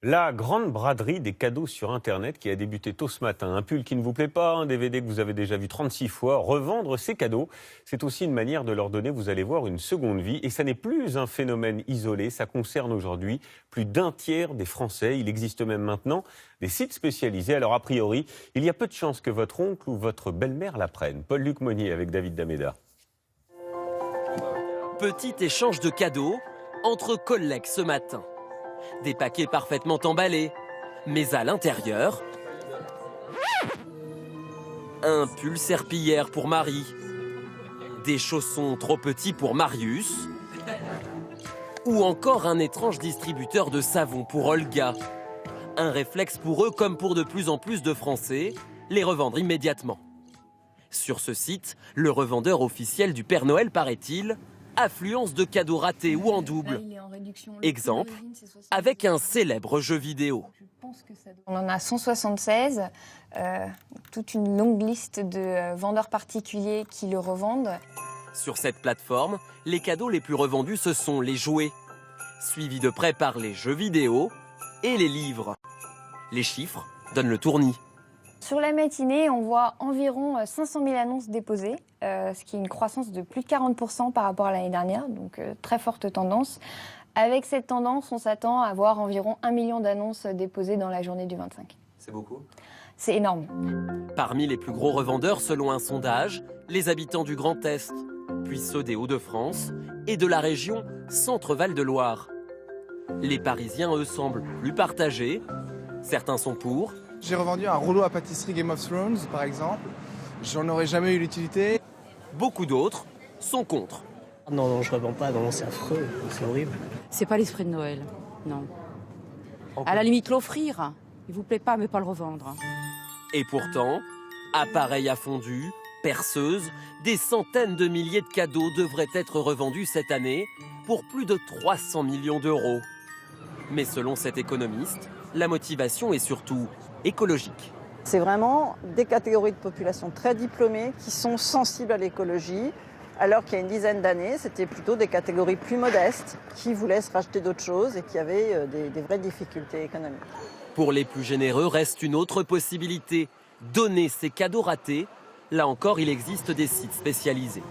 La grande braderie des cadeaux sur Internet qui a débuté tôt ce matin. Un pull qui ne vous plaît pas, un DVD que vous avez déjà vu 36 fois. Revendre ces cadeaux, c'est aussi une manière de leur donner, vous allez voir, une seconde vie. Et ça n'est plus un phénomène isolé, ça concerne aujourd'hui plus d'un tiers des Français. Il existe même maintenant des sites spécialisés. Alors a priori, il y a peu de chances que votre oncle ou votre belle-mère la prenne. Paul-Luc Monnier avec David Dameda. Petit échange de cadeaux entre collègues ce matin. Des paquets parfaitement emballés, mais à l'intérieur, un pull serpillière pour Marie, des chaussons trop petits pour Marius, ou encore un étrange distributeur de savon pour Olga. Un réflexe pour eux comme pour de plus en plus de Français, les revendre immédiatement. Sur ce site, le revendeur officiel du Père Noël, paraît-il, affluence de cadeaux ratés ou en double. Exemple, avec un célèbre jeu vidéo. On en a 176, toute une longue liste de vendeurs particuliers qui le revendent. Sur cette plateforme, les cadeaux les plus revendus, ce sont les jouets, suivis de près par les jeux vidéo et les livres. Les chiffres donnent le tournis. Sur la matinée, on voit environ 500 000 annonces déposées, ce qui est une croissance de plus de 40% par rapport à l'année dernière, donc très forte tendance. Avec cette tendance, on s'attend à voir environ 1 million d'annonces déposées dans la journée du 25. C'est beaucoup. C'est énorme. Parmi les plus gros revendeurs, selon un sondage, les habitants du Grand Est, puis ceux des Hauts-de-France et de la région Centre-Val de Loire. Les Parisiens, eux, semblent plus partagés. Certains sont pour. J'ai revendu un rouleau à pâtisserie Game of Thrones, par exemple. J'en aurais jamais eu l'utilité. Beaucoup d'autres sont contre. Non, je revends pas, non, c'est affreux, c'est horrible. C'est pas l'esprit de Noël, non. À la limite, l'offrir, il vous plaît pas, mais pas le revendre. Et pourtant, appareils à fondu, perceuses, des centaines de milliers de cadeaux devraient être revendus cette année pour plus de 300 millions d'euros. Mais selon cet économiste, la motivation est surtout écologique. C'est vraiment des catégories de population très diplômées qui sont sensibles à l'écologie, alors qu'il y a une dizaine d'années, c'était plutôt des catégories plus modestes qui voulaient se racheter d'autres choses et qui avaient des vraies difficultés économiques. Pour les plus généreux, reste une autre possibilité, donner ces cadeaux ratés. Là encore, il existe des sites spécialisés.